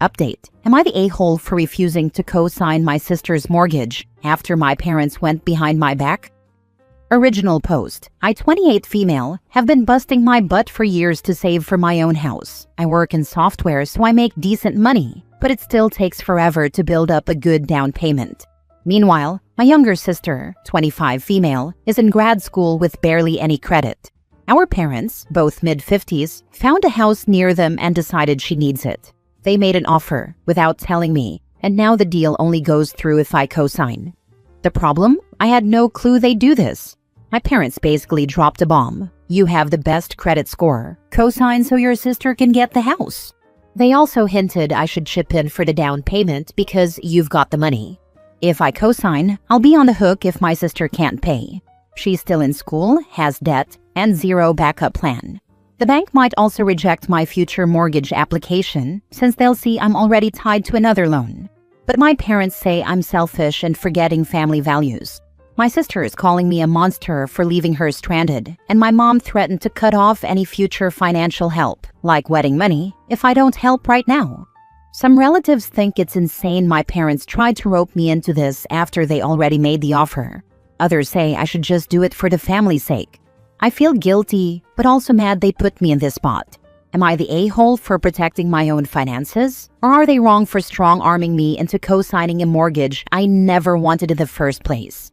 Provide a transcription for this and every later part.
Update. Am I the a-hole for refusing to co-sign my sister's mortgage after my parents went behind my back? Original post. I, 28 female, have been busting my butt for years to save for my own house. I work in software, so I make decent money, but it still takes forever to build up a good down payment. Meanwhile, my younger sister, 25 female, is in grad school with barely any credit. Our parents, both mid-50s, found a house near them and decided she needs it. They made an offer without telling me, and now the deal only goes through if I co-sign. The problem? I had no clue they'd do this. My parents basically dropped a bomb. You have the best credit score. Co-sign so your sister can get the house. They also hinted I should chip in for the down payment because you've got the money. If I co-sign, I'll be on the hook if my sister can't pay. She's still in school, has debt, and zero backup plan. The bank might also reject my future mortgage application since they'll see I'm already tied to another loan. But my parents say I'm selfish and forgetting family values. My sister is calling me a monster for leaving her stranded, and my mom threatened to cut off any future financial help, like wedding money, if I don't help right now. Some relatives think it's insane my parents tried to rope me into this after they already made the offer. Others say I should just do it for the family's sake. I feel guilty, but also mad they put me in this spot. Am I the a-hole for protecting my own finances? Or are they wrong for strong-arming me into co-signing a mortgage I never wanted in the first place?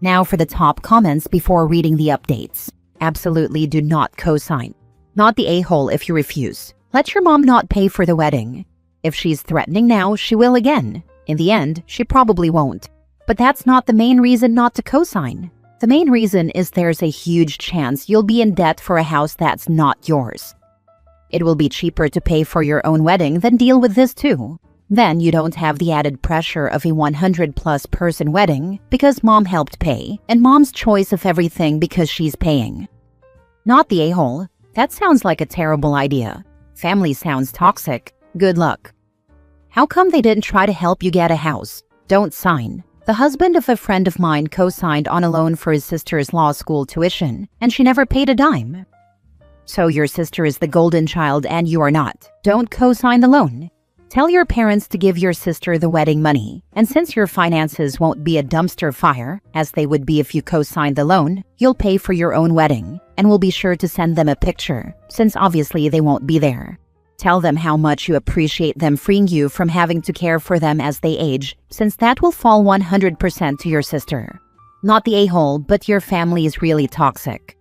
Now for the top comments before reading the updates. Absolutely do not co-sign. Not the a-hole if you refuse. Let your mom not pay for the wedding. If she's threatening now, she will again. In the end, she probably won't. But that's not the main reason not to co-sign. The main reason is there's a huge chance you'll be in debt for a house that's not yours. It will be cheaper to pay for your own wedding than deal with this too. Then you don't have the added pressure of a 100+ person wedding because mom helped pay, and mom's choice of everything because she's paying. Not the a-hole. That sounds like a terrible idea. Family sounds toxic. Good luck. How come they didn't try to help you get a house? Don't sign. The husband of a friend of mine co-signed on a loan for his sister's law school tuition, and she never paid a dime. So your sister is the golden child and you are not. Don't co-sign the loan. Tell your parents to give your sister the wedding money, and since your finances won't be a dumpster fire, as they would be if you co-signed the loan, you'll pay for your own wedding, and we'll be sure to send them a picture, since obviously they won't be there. Tell them how much you appreciate them freeing you from having to care for them as they age, since that will fall 100% to your sister. Not the a-hole, but your family is really toxic.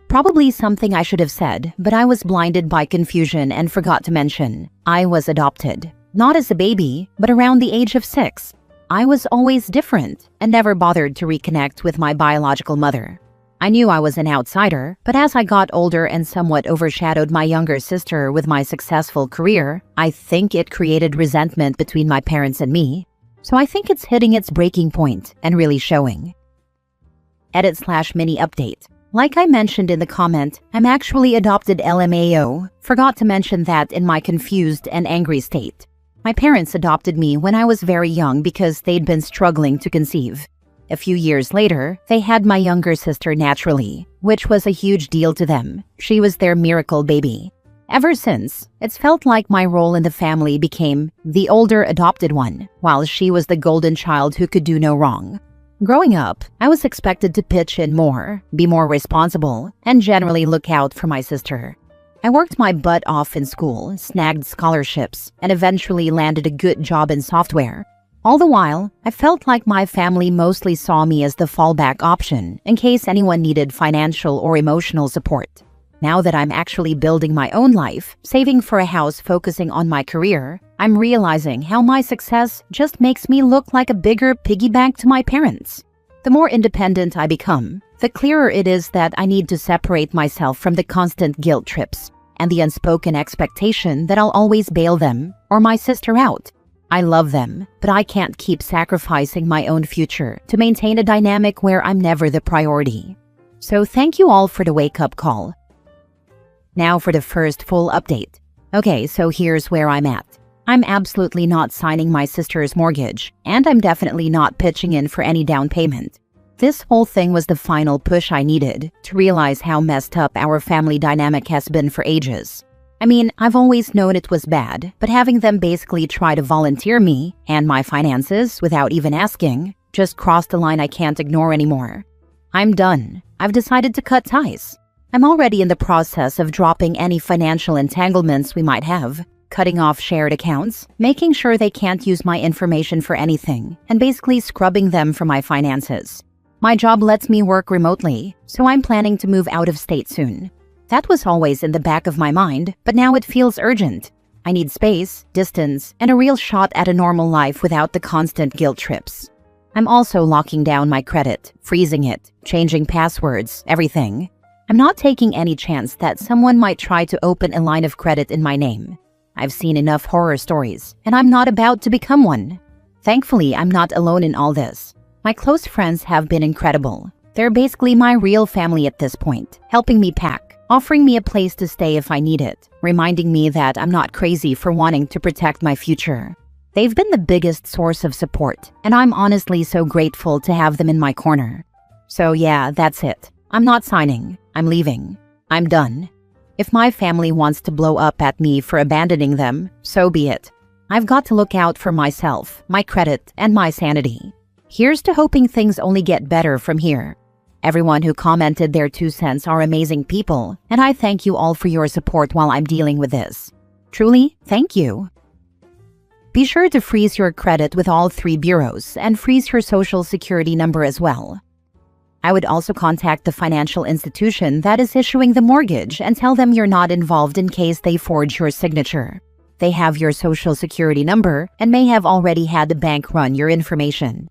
Probably something I should have said, but I was blinded by confusion and forgot to mention. I was adopted. Not as a baby, but around the age of 6. I was always different and never bothered to reconnect with my biological mother. I knew I was an outsider, but as I got older and somewhat overshadowed my younger sister with my successful career, I think it created resentment between my parents and me. So I think it's hitting its breaking point and really showing. Edit/mini update. Like I mentioned in the comment, I'm actually adopted LMAO. Forgot to mention that in my confused and angry state. My parents adopted me when I was very young because they'd been struggling to conceive. A few years later, they had my younger sister naturally, which was a huge deal to them. She was their miracle baby. Ever since, it's felt like my role in the family became the older adopted one, while she was the golden child who could do no wrong. Growing up, I was expected to pitch in more, be more responsible, and generally look out for my sister. I worked my butt off in school, snagged scholarships, and eventually landed a good job in software. All the while, I felt like my family mostly saw me as the fallback option in case anyone needed financial or emotional support. Now that I'm actually building my own life, saving for a house, focusing on my career, I'm realizing how my success just makes me look like a bigger piggy bank to my parents. The more independent I become, the clearer it is that I need to separate myself from the constant guilt trips and the unspoken expectation that I'll always bail them or my sister out. I love them, but I can't keep sacrificing my own future to maintain a dynamic where I'm never the priority. So thank you all for the wake-up call. Now for the first full update. Okay, so here's where I'm at. I'm absolutely not signing my sister's mortgage, and I'm definitely not pitching in for any down payment. This whole thing was the final push I needed to realize how messed up our family dynamic has been for ages. I mean, I've always known it was bad, but having them basically try to volunteer me and my finances without even asking just crossed the line I can't ignore anymore. I'm done. I've decided to cut ties. I'm already in the process of dropping any financial entanglements we might have, cutting off shared accounts, making sure they can't use my information for anything, and basically scrubbing them from my finances. My job lets me work remotely, so I'm planning to move out of state soon. That was always in the back of my mind, but now it feels urgent. I need space, distance, and a real shot at a normal life without the constant guilt trips. I'm also locking down my credit, freezing it, changing passwords, everything. I'm not taking any chance that someone might try to open a line of credit in my name. I've seen enough horror stories, and I'm not about to become one. Thankfully, I'm not alone in all this. My close friends have been incredible. They're basically my real family at this point, helping me pack, offering me a place to stay if I need it, reminding me that I'm not crazy for wanting to protect my future. They've been the biggest source of support, and I'm honestly so grateful to have them in my corner. So yeah, that's it. I'm not signing. I'm leaving. I'm done. If my family wants to blow up at me for abandoning them, so be it. I've got to look out for myself, my credit, and my sanity. Here's to hoping things only get better from here. Everyone who commented their 2 cents are amazing people, and I thank you all for your support while I'm dealing with this. Truly, thank you. Be sure to freeze your credit with all 3 bureaus and freeze your social security number as well. I would also contact the financial institution that is issuing the mortgage and tell them you're not involved in case they forge your signature. They have your social security number and may have already had the bank run your information.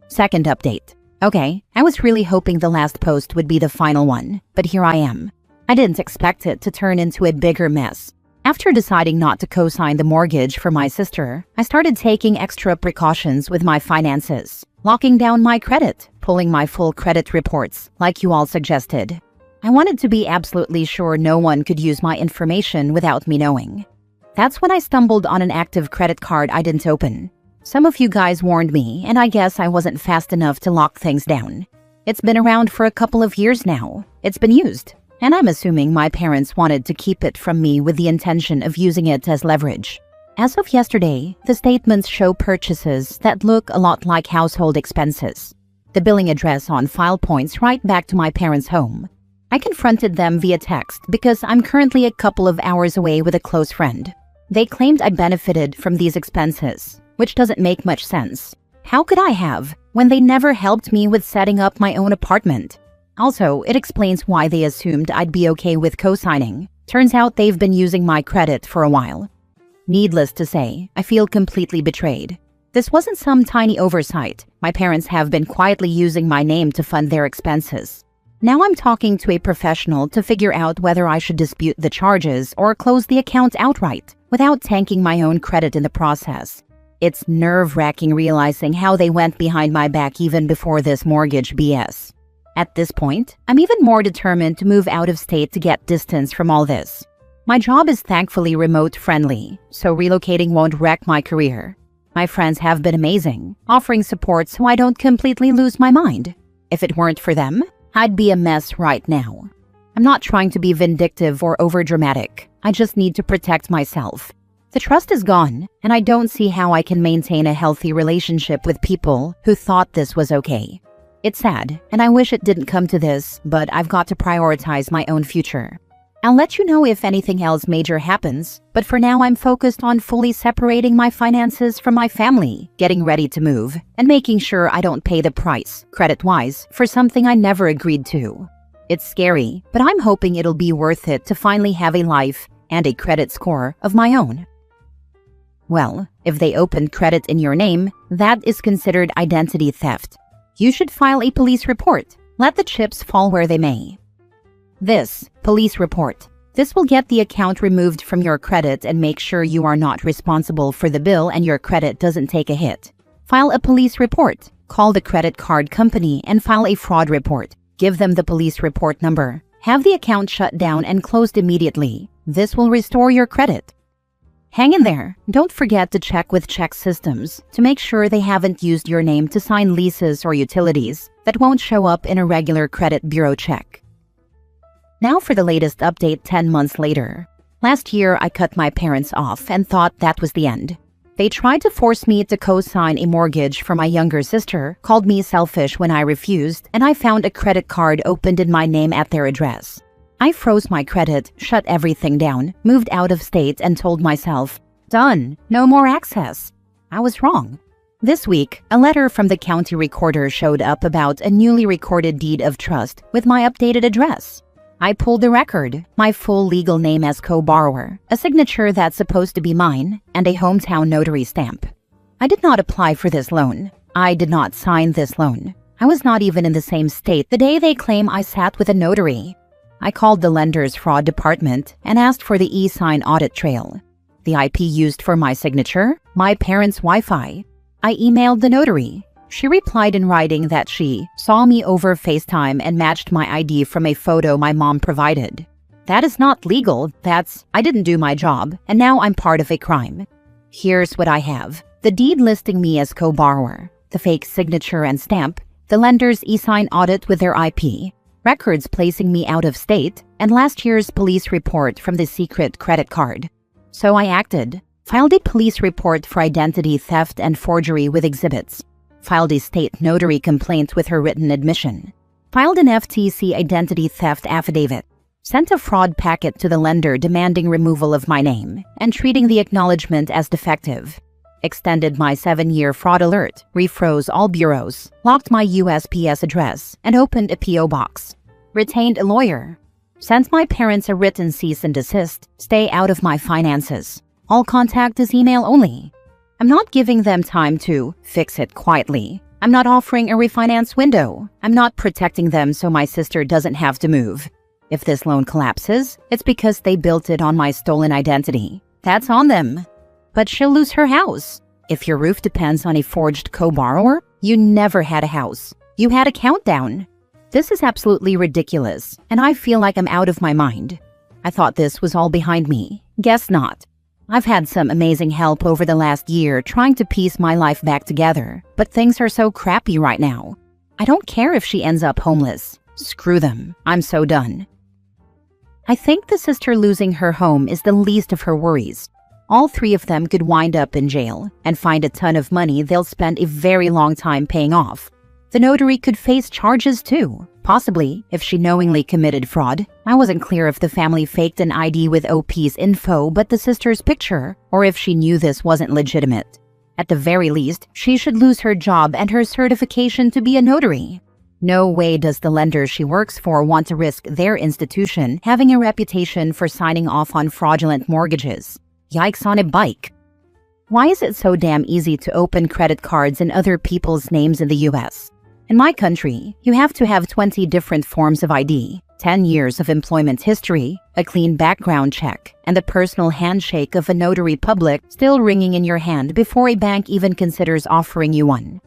Second update. Okay, I was really hoping the last post would be the final one, but here I am. I didn't expect it to turn into a bigger mess. After deciding not to co-sign the mortgage for my sister, I started taking extra precautions with my finances, locking down my credit, pulling my full credit reports, like you all suggested. I wanted to be absolutely sure no one could use my information without me knowing. That's when I stumbled on an active credit card I didn't open. Some of you guys warned me, and I guess I wasn't fast enough to lock things down. It's been around for a couple of years now. It's been used. And I'm assuming my parents wanted to keep it from me with the intention of using it as leverage. As of yesterday, the statements show purchases that look a lot like household expenses. The billing address on file points right back to my parents' home. I confronted them via text because I'm currently a couple of hours away with a close friend. They claimed I benefited from these expenses, which doesn't make much sense. How could I have, when they never helped me with setting up my own apartment? Also, it explains why they assumed I'd be okay with co-signing. Turns out they've been using my credit for a while. Needless to say, I feel completely betrayed. This wasn't some tiny oversight. My parents have been quietly using my name to fund their expenses. Now I'm talking to a professional to figure out whether I should dispute the charges or close the account outright, without tanking my own credit in the process. It's nerve-wracking realizing how they went behind my back even before this mortgage BS. At this point, I'm even more determined to move out of state to get distance from all this. My job is thankfully remote-friendly, so relocating won't wreck my career. My friends have been amazing, offering support so I don't completely lose my mind. If it weren't for them, I'd be a mess right now. I'm not trying to be vindictive or overdramatic. I just need to protect myself. The trust is gone, and I don't see how I can maintain a healthy relationship with people who thought this was okay. It's sad, and I wish it didn't come to this, but I've got to prioritize my own future. I'll let you know if anything else major happens, but for now I'm focused on fully separating my finances from my family, getting ready to move, and making sure I don't pay the price, credit-wise, for something I never agreed to. It's scary, but I'm hoping it'll be worth it to finally have a life and a credit score of my own. Well, if they opened credit in your name, that is considered identity theft. You should file a police report. Let the chips fall where they may. This police report. This will get the account removed from your credit and make sure you are not responsible for the bill and your credit doesn't take a hit. File a police report. Call the credit card company and file a fraud report. Give them the police report number. Have the account shut down and closed immediately. This will restore your credit. Hang in there. Don't forget to check with check systems to make sure they haven't used your name to sign leases or utilities that won't show up in a regular credit bureau check. Now for the latest update 10 months later. Last year, I cut my parents off and thought that was the end. They tried to force me to co-sign a mortgage for my younger sister, called me selfish when I refused, and I found a credit card opened in my name at their address. I froze my credit, shut everything down, moved out of state, and told myself, done, no more access. I was wrong. This week, a letter from the county recorder showed up about a newly recorded deed of trust with my updated address. I pulled the record, my full legal name as co-borrower, a signature that's supposed to be mine, and a hometown notary stamp. I did not apply for this loan. I did not sign this loan. I was not even in the same state the day they claim I sat with a notary. I called the lender's fraud department and asked for the e-sign audit trail. The IP used for my signature, my parents' Wi-Fi. I emailed the notary. She replied in writing that she saw me over FaceTime and matched my ID from a photo my mom provided. That is not legal. I didn't do my job, and now I'm part of a crime. Here's what I have. The deed listing me as co-borrower, the fake signature and stamp, the lender's e-sign audit with their IP, records placing me out of state, and last year's police report from the secret credit card. So I acted. Filed a police report for identity theft and forgery with exhibits. Filed a state notary complaint with her written admission. Filed an FTC identity theft affidavit. Sent a fraud packet to the lender demanding removal of my name and treating the acknowledgement as defective. Extended my 7-year fraud alert, refroze all bureaus, locked my USPS address, and opened a P.O. box. Retained a lawyer. Sent my parents a written cease and desist, stay out of my finances. All contact is email only. I'm not giving them time to fix it quietly. I'm not offering a refinance window. I'm not protecting them so my sister doesn't have to move. If this loan collapses, it's because they built it on my stolen identity. That's on them. But she'll lose her house. If your roof depends on a forged co-borrower, you never had a house. You had a countdown. This is absolutely ridiculous, and I feel like I'm out of my mind. I thought this was all behind me. Guess not. I've had some amazing help over the last year trying to piece my life back together, but things are so crappy right now. I don't care if she ends up homeless. Screw them. I'm so done. I think the sister losing her home is the least of her worries. All 3 of them could wind up in jail and find a ton of money they'll spend a very long time paying off. The notary could face charges too, possibly if she knowingly committed fraud. I wasn't clear if the family faked an ID with OP's info but the sister's picture, or if she knew this wasn't legitimate. At the very least, she should lose her job and her certification to be a notary. No way does the lender she works for want to risk their institution having a reputation for signing off on fraudulent mortgages. Yikes on a bike. Why is it so damn easy to open credit cards in other people's names in the US? In my country, you have to have 20 different forms of ID, 10 years of employment history, a clean background check, and the personal handshake of a notary public still ringing in your hand before a bank even considers offering you one.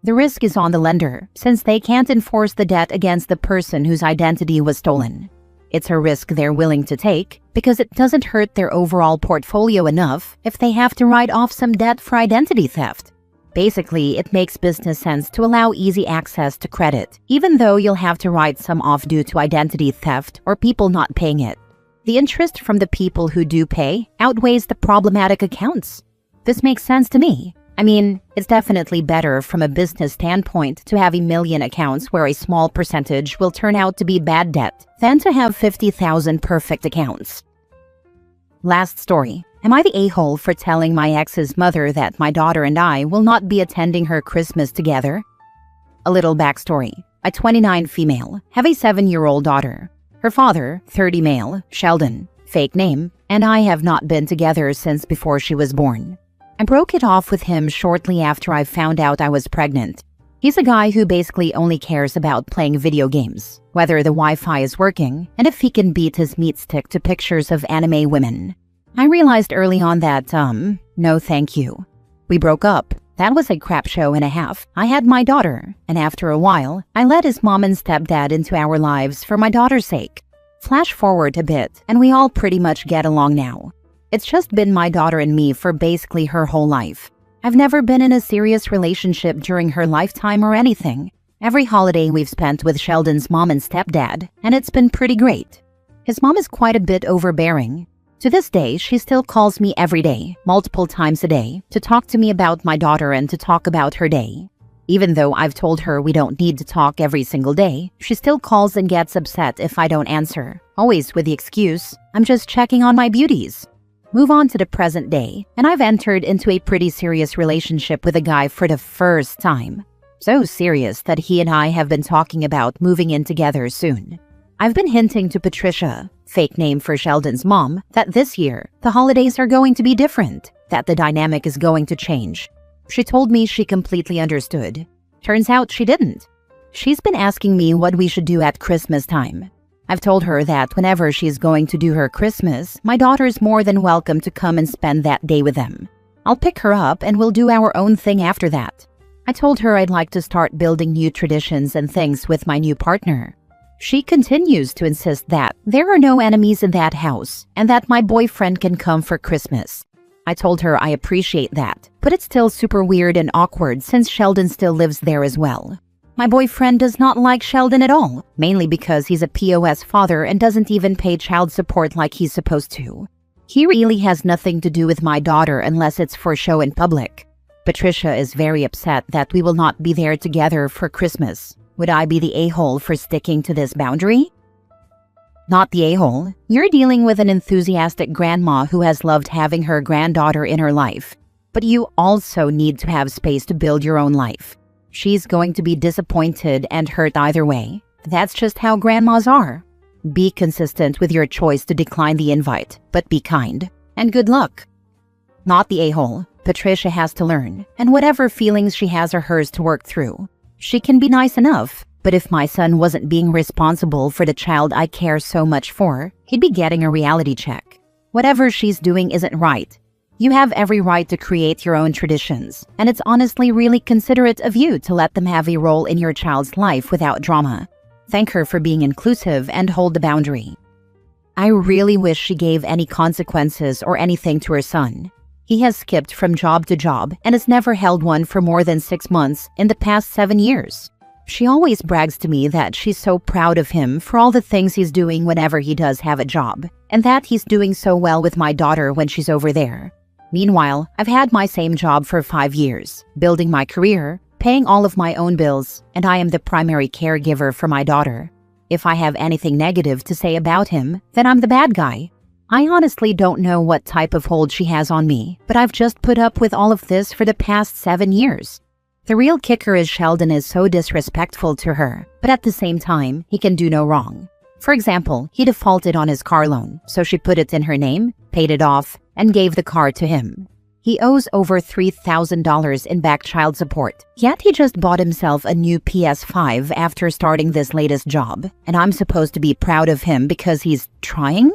The risk is on the lender, since they can't enforce the debt against the person whose identity was stolen. It's a risk they're willing to take because it doesn't hurt their overall portfolio enough if they have to write off some debt for identity theft. Basically, it makes business sense to allow easy access to credit, even though you'll have to write some off due to identity theft or people not paying it. The interest from the people who do pay outweighs the problematic accounts. This makes sense to me. I mean, it's definitely better from a business standpoint to have 1 million accounts where a small percentage will turn out to be bad debt than to have 50,000 perfect accounts. Last story. Am I the a-hole for telling my ex's mother that my daughter and I will not be attending her Christmas together? A little backstory. A 29 female, have a 7-year-old daughter. Her father, 30 male, Sheldon, fake name, and I have not been together since before she was born. I broke it off with him shortly after I found out I was pregnant. He's a guy who basically only cares about playing video games, whether the Wi-Fi is working, and if he can beat his meat stick to pictures of anime women. I realized early on that, no thank you. We broke up. That was a crap show and a half. I had my daughter, and after a while, I let his mom and stepdad into our lives for my daughter's sake. Flash forward a bit, and we all pretty much get along now. It's just been my daughter and me for basically her whole life. I've never been in a serious relationship during her lifetime or anything. Every holiday we've spent with Sheldon's mom and stepdad, and it's been pretty great. His mom is quite a bit overbearing. To this day, she still calls me every day, multiple times a day, to talk to me about my daughter and to talk about her day. Even though I've told her we don't need to talk every single day, she still calls and gets upset if I don't answer, always with the excuse, I'm just checking on my beauties. Move on to the present day, and I've entered into a pretty serious relationship with a guy for the first time. So serious that he and I have been talking about moving in together soon. I've been hinting to Patricia, fake name for Sheldon's mom, that this year, the holidays are going to be different, that the dynamic is going to change. She told me she completely understood. Turns out she didn't. She's been asking me what we should do at Christmas time. I've told her that whenever she's going to do her Christmas, my daughter's more than welcome to come and spend that day with them. I'll pick her up and we'll do our own thing after that. I told her I'd like to start building new traditions and things with my new partner. She continues to insist that there are no enemies in that house and that my boyfriend can come for Christmas. I told her I appreciate that, but it's still super weird and awkward since Sheldon still lives there as well. My boyfriend does not like Sheldon at all, mainly because he's a POS father and doesn't even pay child support like he's supposed to. He really has nothing to do with my daughter unless it's for show in public. Patricia is very upset that we will not be there together for Christmas. Would I be the a-hole for sticking to this boundary? Not the a-hole. You're dealing with an enthusiastic grandma who has loved having her granddaughter in her life. But you also need to have space to build your own life. She's going to be disappointed and hurt either way. That's just how grandmas are. Be consistent with your choice to decline the invite, but be kind. And good luck. Not the a-hole. Patricia has to learn, and whatever feelings she has are hers to work through. She can be nice enough, but if my son wasn't being responsible for the child I care so much for, he'd be getting a reality check. Whatever she's doing isn't right. You have every right to create your own traditions, and it's honestly really considerate of you to let them have a role in your child's life without drama. Thank her for being inclusive and hold the boundary. I really wish she gave any consequences or anything to her son. He has skipped from job to job and has never held one for more than 6 months in the past 7 years. She always brags to me that she's so proud of him for all the things he's doing whenever he does have a job, and that he's doing so well with my daughter when she's over there. Meanwhile, I've had my same job for 5 years, building my career, paying all of my own bills, and I am the primary caregiver for my daughter. If I have anything negative to say about him, then I'm the bad guy. I honestly don't know what type of hold she has on me, but I've just put up with all of this for the past 7 years. The real kicker is Sheldon is so disrespectful to her, but at the same time, he can do no wrong. For example, he defaulted on his car loan, so she put it in her name, paid it off, and gave the car to him. He owes over $3,000 in back child support, yet he just bought himself a new PS5 after starting this latest job, and I'm supposed to be proud of him because he's trying?